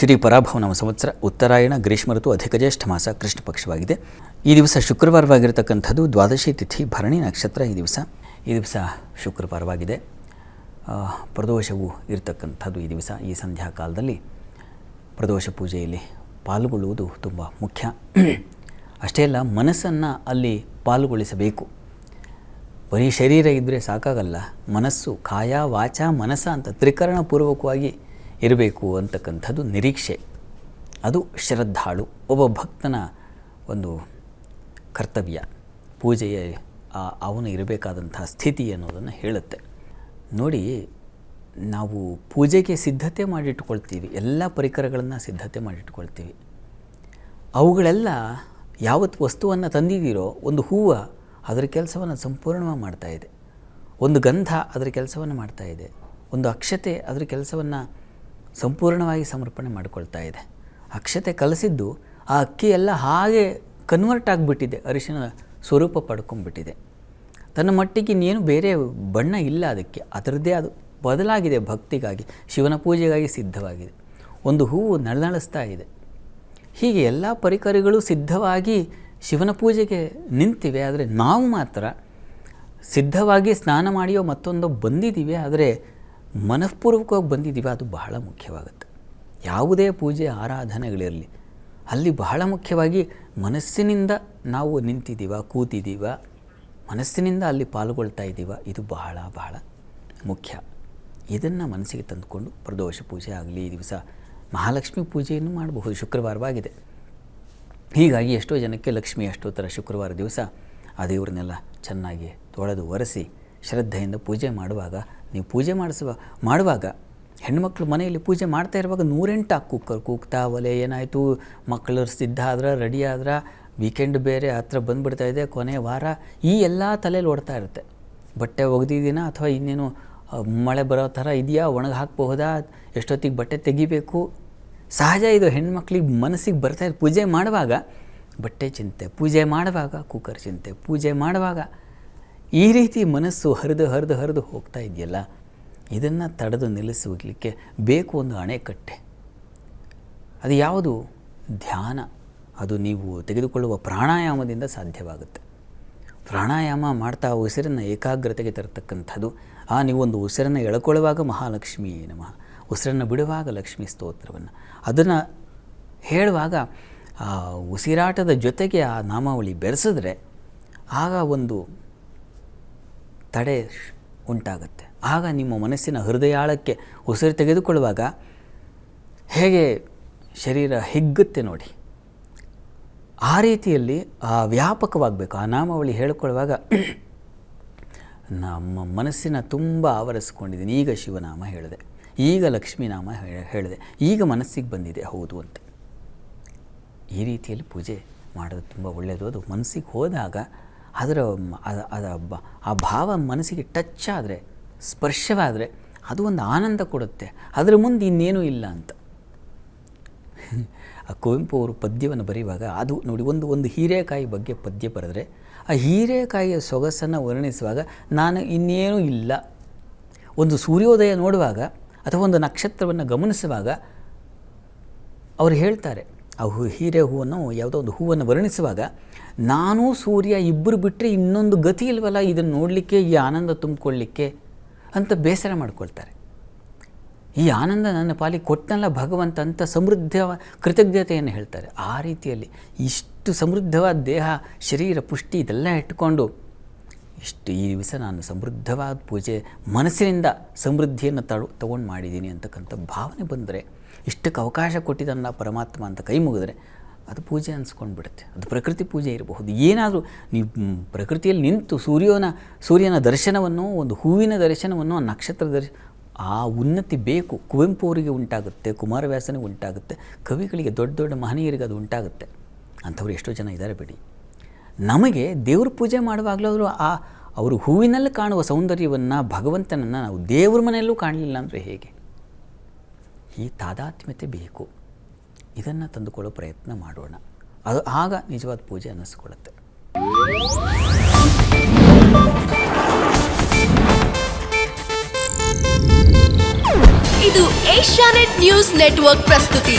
ಶ್ರೀ ಪರಾಭವನಾಮ ಸಂವತ್ಸರ ಉತ್ತರಾಯಣ ಗ್ರೀಷ್ಮ ಋತು ಅಧಿಕ ಜ್ಯೇಷ್ಠ ಮಾಸ ಕೃಷ್ಣ ಪಕ್ಷವಾಗಿದೆ. ಈ ದಿವಸ ಶುಕ್ರವಾರವಾಗಿರತಕ್ಕಂಥದ್ದು ದ್ವಾದಶಿ ತಿಥಿ ಭರಣಿ ನಕ್ಷತ್ರ. ಈ ದಿವಸ ಶುಕ್ರವಾರವಾಗಿದೆ. ಪ್ರದೋಷವು ಇರತಕ್ಕಂಥದ್ದು ಈ ದಿವಸ. ಈ ಸಂಧ್ಯಾ ಕಾಲದಲ್ಲಿ ಪ್ರದೋಷ ಪೂಜೆಯಲ್ಲಿ ಪಾಲ್ಗೊಳ್ಳುವುದು ತುಂಬ ಮುಖ್ಯ. ಅಷ್ಟೇ ಅಲ್ಲ, ಮನಸ್ಸನ್ನು ಅಲ್ಲಿ ಪಾಲ್ಗೊಳಿಸಬೇಕು. ಬರೀ ಶರೀರ ಇದ್ದರೆ ಸಾಕಾಗಲ್ಲ, ಮನಸ್ಸು, ಕಾಯ ವಾಚ ಮನಸ್ಸ ಅಂತ ತ್ರಿಕರಣಪೂರ್ವಕವಾಗಿ ಇರಬೇಕು ಅಂತಕ್ಕಂಥದ್ದು ನಿರೀಕ್ಷೆ. ಅದು ಶ್ರದ್ಧಾಳು ಒಬ್ಬ ಭಕ್ತನ ಒಂದು ಕರ್ತವ್ಯ. ಪೂಜೆಯ ಅವನು ಇರಬೇಕಾದಂಥ ಸ್ಥಿತಿ ಅನ್ನೋದನ್ನು ಹೇಳುತ್ತೆ. ನೋಡಿ, ನಾವು ಪೂಜೆಗೆ ಸಿದ್ಧತೆ ಮಾಡಿಟ್ಕೊಳ್ತೀವಿ, ಎಲ್ಲ ಪರಿಕರಗಳನ್ನು ಸಿದ್ಧತೆ ಮಾಡಿಟ್ಕೊಳ್ತೀವಿ. ಅವುಗಳೆಲ್ಲ ಯಾವತ್ತು ವಸ್ತುವನ್ನು ತಂದಿದ್ದೀರೋ, ಒಂದು ಹೂವು ಅದರ ಕೆಲಸವನ್ನು ಸಂಪೂರ್ಣವಾಗಿ ಮಾಡ್ತಾಯಿದೆ, ಒಂದು ಗಂಧ ಅದರ ಕೆಲಸವನ್ನು ಮಾಡ್ತಾಯಿದೆ, ಒಂದು ಅಕ್ಷತೆ ಅದರ ಕೆಲಸವನ್ನು ಸಂಪೂರ್ಣವಾಗಿ ಸಮರ್ಪಣೆ ಮಾಡಿಕೊಳ್ತಾ ಇದೆ. ಅಕ್ಷತೆ ಕಲಸಿದ್ದು ಆ ಅಕ್ಕಿ ಎಲ್ಲ ಹಾಗೆ ಕನ್ವರ್ಟ್ ಆಗಿಬಿಟ್ಟಿದೆ, ಅರಿಶಿನ ಸ್ವರೂಪ ಪಡ್ಕೊಂಡ್ಬಿಟ್ಟಿದೆ. ತನ್ನ ಮಟ್ಟಿಗೆ ಇನ್ನೇನು ಬೇರೆ ಬಣ್ಣ ಇಲ್ಲ ಅದಕ್ಕೆ, ಅದರದ್ದೇ ಅದು ಬದಲಾಗಿದೆ. ಭಕ್ತಿಗಾಗಿ, ಶಿವನ ಪೂಜೆಗಾಗಿ ಸಿದ್ಧವಾಗಿದೆ. ಒಂದು ಹೂವು ನಳನಳಿಸ್ತಾ ಇದೆ. ಹೀಗೆ ಎಲ್ಲ ಪರಿಕರಗಳು ಸಿದ್ಧವಾಗಿ ಶಿವನ ಪೂಜೆಗೆ ನಿಂತಿವೆ. ಆದರೆ ನಾವು ಮಾತ್ರ ಸಿದ್ಧವಾಗಿ ಸ್ನಾನ ಮಾಡಿಯೋ ಮತ್ತೊಂದು ಬಂದಿದ್ದೀವಿ, ಆದರೆ ಮನಃಪೂರ್ವಕವಾಗಿ ಬಂದಿದ್ದೀವಿ. ಅದು ಬಹಳ ಮುಖ್ಯವಾಗುತ್ತೆ. ಯಾವುದೇ ಪೂಜೆ ಆರಾಧನೆಗಳಿರಲಿ, ಅಲ್ಲಿ ಬಹಳ ಮುಖ್ಯವಾಗಿ ಮನಸ್ಸಿನಿಂದ ನಾವು ನಿಂತಿದ್ದೀವ, ಕೂತಿದ್ದೀವ, ಮನಸ್ಸಿನಿಂದ ಅಲ್ಲಿ ಪಾಲ್ಗೊಳ್ತಾ ಇದ್ದೀವ, ಇದು ಬಹಳ ಬಹಳ ಮುಖ್ಯ. ಇದನ್ನು ಮನಸ್ಸಿಗೆ ತಂದುಕೊಂಡು ಪ್ರದೋಷ ಪೂಜೆ ಆಗಲಿ, ಈ ದಿವಸ ಮಹಾಲಕ್ಷ್ಮಿ ಪೂಜೆಯನ್ನು ಮಾಡಬಹುದು. ಶುಕ್ರವಾರವಾಗಿದೆ. ಹೀಗಾಗಿ ಎಷ್ಟೋ ಜನಕ್ಕೆ ಲಕ್ಷ್ಮಿ ಅಷ್ಟೋತ್ತರ ಶುಕ್ರವಾರ ದಿವಸ ಆ ದೇವರನ್ನೆಲ್ಲ ಚೆನ್ನಾಗಿ ತೊಳೆದು ಒರೆಸಿ ಶ್ರದ್ಧೆಯಿಂದ ಪೂಜೆ ಮಾಡುವಾಗ, ನೀವು ಪೂಜೆ ಮಾಡುವಾಗ ಹೆಣ್ಮಕ್ಳು ಮನೆಯಲ್ಲಿ ಪೂಜೆ ಮಾಡ್ತಾ ಇರುವಾಗ 108 ಕೂಗ್ತಾ ಒಲೆ ಏನಾಯಿತು, ಮಕ್ಕಳು ಸಿದ್ಧ ಆದ್ರೆ, ರೆಡಿ ಆದ್ರೆ, ವೀಕೆಂಡ್ ಬೇರೆ ಹತ್ರ ಬಂದುಬಿಡ್ತಾ ಇದೆ, ಕೊನೆ ವಾರ, ಈ ಎಲ್ಲ ತಲೆಯಲ್ಲಿ ಓಡ್ತಾ ಇರುತ್ತೆ. ಬಟ್ಟೆ ಒಗೆದಿದ್ದೀನ ಅಥವಾ ಇನ್ನೇನು ಮಳೆ ಬರೋ ಥರ ಇದೆಯಾ, ಒಣಗಿ ಹಾಕಬಹುದಾ, ಎಷ್ಟೊತ್ತಿಗೆ ಬಟ್ಟೆ ತೆಗಿಬೇಕು. ಸಹಜ ಇದು, ಹೆಣ್ಮಕ್ಳಿಗೆ ಮನಸ್ಸಿಗೆ ಬರ್ತಾ ಇದೆ. ಪೂಜೆ ಮಾಡುವಾಗ ಬಟ್ಟೆ ಚಿಂತೆ, ಪೂಜೆ ಮಾಡುವಾಗ ಕುಕ್ಕರ್ ಚಿಂತೆ, ಪೂಜೆ ಮಾಡುವಾಗ ಈ ರೀತಿ ಮನಸ್ಸು ಹರಿದು ಹೋಗ್ತಾ ಇದೆಯಲ್ಲ, ಇದನ್ನು ತಡೆದು ನಿಲ್ಲಿಸಲಿಕ್ಕೆ ಬೇಕು ಒಂದು ಅಣೆಕಟ್ಟೆ. ಅದು ಯಾವುದು? ಧ್ಯಾನ. ಅದು ನೀವು ತೆಗೆದುಕೊಳ್ಳುವ ಪ್ರಾಣಾಯಾಮದಿಂದ ಸಾಧ್ಯವಾಗುತ್ತೆ. ಪ್ರಾಣಾಯಾಮ ಮಾಡ್ತಾ ಉಸಿರನ್ನು ಏಕಾಗ್ರತೆಗೆ ತರತಕ್ಕಂಥದ್ದು. ನೀವು ಒಂದು ಉಸಿರನ್ನು ಎಳ್ಕೊಳ್ಳುವಾಗ ಮಹಾಲಕ್ಷ್ಮೀ ನಮಃ, ಉಸಿರನ್ನು ಬಿಡುವಾಗ ಲಕ್ಷ್ಮೀ ಸ್ತೋತ್ರವನ್ನು, ಅದನ್ನು ಹೇಳುವಾಗ ಆ ಉಸಿರಾಟದ ಜೊತೆಗೆ ಆ ನಾಮಾವಳಿ ಬೆರೆಸಿದ್ರೆ ಆಗ ಒಂದು ತಡೆ ಉಂಟಾಗುತ್ತೆ. ಆಗ ನಿಮ್ಮ ಮನಸ್ಸಿನ ಹೃದಯಾಳಕ್ಕೆ ಉಸಿರು ತೆಗೆದುಕೊಳ್ಳುವಾಗ ಹೇಗೆ ಶರೀರ ಹಿಗ್ಗುತ್ತೆ ನೋಡಿ, ಆ ರೀತಿಯಲ್ಲಿ ವ್ಯಾಪಕವಾಗಬೇಕು. ಆ ನಾಮಾವಳಿ ಹೇಳಿಕೊಳ್ಳುವಾಗ ನಮ್ಮ ಮನಸ್ಸಿನ ತುಂಬ ಆವರಿಸ್ಕೊಂಡಿದ್ದೀನಿ. ಈಗ ಶಿವನಾಮ ಹೇಳಿದೆ, ಈಗ ಲಕ್ಷ್ಮೀನಾಮ ಹೇಳಿದೆ, ಈಗ ಮನಸ್ಸಿಗೆ ಬಂದಿದೆ ಹೌದು ಅಂತ. ಈ ರೀತಿಯಲ್ಲಿ ಪೂಜೆ ಮಾಡೋದು ತುಂಬ ಒಳ್ಳೆಯದು. ಅದು ಮನಸ್ಸಿಗೆ ಹೋದಾಗ ಆ ಭಾವ ಮನಸ್ಸಿಗೆ ಟಚ್ ಆದರೆ, ಸ್ಪರ್ಶವಾದರೆ ಅದು ಒಂದು ಆನಂದ ಕೊಡುತ್ತೆ. ಅದರ ಮುಂದೆ ಇನ್ನೇನೂ ಇಲ್ಲ ಅಂತ. ಆ ಕುವೆಂಪು ಅವರು ಪದ್ಯವನ್ನು ಬರೆಯುವಾಗ ಅದು ನೋಡಿ, ಒಂದು ಹೀರೆಕಾಯಿ ಬಗ್ಗೆ ಪದ್ಯ ಬರೆದ್ರೆ ಆ ಹೀರೆಕಾಯಿಯ ಸೊಗಸನ್ನು ವರ್ಣಿಸುವಾಗ ನಾನು ಇನ್ನೇನೂ ಇಲ್ಲ. ಒಂದು ಸೂರ್ಯೋದಯ ನೋಡುವಾಗ ಅಥವಾ ಒಂದು ನಕ್ಷತ್ರವನ್ನು ಗಮನಿಸುವಾಗ ಅವರು ಹೇಳ್ತಾರೆ, ಆ ಹೀರೆ ಹೂವನ್ನು, ಯಾವುದೋ ಒಂದು ಹೂವನ್ನು ವರ್ಣಿಸುವಾಗ, ನಾನು ಸೂರ್ಯ ಇಬ್ಬರು ಬಿಟ್ಟರೆ ಇನ್ನೊಂದು ಗತಿ ಇಲ್ವಲ್ಲ ಇದನ್ನು ನೋಡಲಿಕ್ಕೆ, ಈ ಆನಂದ ತುಂಬಿಕೊಳ್ಳಿಕ್ಕೆ ಅಂತ ಬೇಸರ ಮಾಡ್ಕೊಳ್ತಾರೆ. ಈ ಆನಂದ ನನ್ನ ಪಾಲಿಗೆ ಕೊಟ್ಟನಲ್ಲ ಭಗವಂತ ಅಂತ ಸಮೃದ್ಧ ಕೃತಜ್ಞತೆಯನ್ನು ಹೇಳ್ತಾರೆ. ಆ ರೀತಿಯಲ್ಲಿ ಇಷ್ಟು ಸಮೃದ್ಧವಾದ ದೇಹ, ಶರೀರ, ಪುಷ್ಟಿ ಇದೆಲ್ಲ ಇಟ್ಟುಕೊಂಡು ಈ ದಿವಸ ನಾನು ಸಮೃದ್ಧವಾದ ಪೂಜೆ, ಮನಸ್ಸಿನಿಂದ ಸಮೃದ್ಧಿಯನ್ನು ತಗೊಂಡು ಮಾಡಿದ್ದೀನಿ ಅಂತಕ್ಕಂಥ ಭಾವನೆ ಬಂದರೆ, ಇಷ್ಟಕ್ಕೆ ಅವಕಾಶ ಕೊಟ್ಟಿದ್ದನ್ನು ಪರಮಾತ್ಮ ಅಂತ ಕೈ ಮುಗಿದ್ರೆ ಅದು ಪೂಜೆ ಅನಿಸ್ಕೊಂಡು ಬಿಡುತ್ತೆ. ಅದು ಪ್ರಕೃತಿ ಪೂಜೆ ಇರಬಹುದು. ಏನಾದರೂ ನೀವು ಪ್ರಕೃತಿಯಲ್ಲಿ ನಿಂತು ಸೂರ್ಯನ ದರ್ಶನವನ್ನು, ಒಂದು ಹೂವಿನ ದರ್ಶನವನ್ನು, ನಕ್ಷತ್ರ ಆ ಉನ್ನತಿ ಬೇಕು. ಕುವೆಂಪು ಅವರಿಗೆ ಉಂಟಾಗುತ್ತೆ, ಕುಮಾರವ್ಯಾಸನಿಗೆ ಉಂಟಾಗುತ್ತೆ, ಕವಿಗಳಿಗೆ, ದೊಡ್ಡ ಮಹನೀಯರಿಗೆ ಅದು ಉಂಟಾಗುತ್ತೆ. ಅಂಥವ್ರು ಎಷ್ಟೋ ಜನ ಇದ್ದಾರೆ ಬಿಡಿ. ನಮಗೆ ದೇವ್ರ ಪೂಜೆ ಮಾಡುವಾಗಲಾದರೂ ಅವರು ಹೂವಿನಲ್ಲಿ ಕಾಣುವ ಸೌಂದರ್ಯವನ್ನು, ಭಗವಂತನನ್ನು ನಾವು ದೇವ್ರ ಮನೆಯಲ್ಲೂ ಕಾಣಲಿಲ್ಲ ಅಂದರೆ ಹೇಗೆ? ಈ ತಾದಾತ್ಮ್ಯತೆ ಬೇಕು. ಇದನ್ನು ತಂದುಕೊಳ್ಳೋ ಪ್ರಯತ್ನ ಮಾಡೋಣ. ಆಗ ನಿಜವಾದ ಪೂಜೆ ಅನ್ನಿಸ್ಕೊಳ್ಳುತ್ತೆ. ಇದು ಏಷ್ಯಾನೆಟ್ ನ್ಯೂಸ್ ನೆಟ್ವರ್ಕ್ ಪ್ರಸ್ತುತಿ.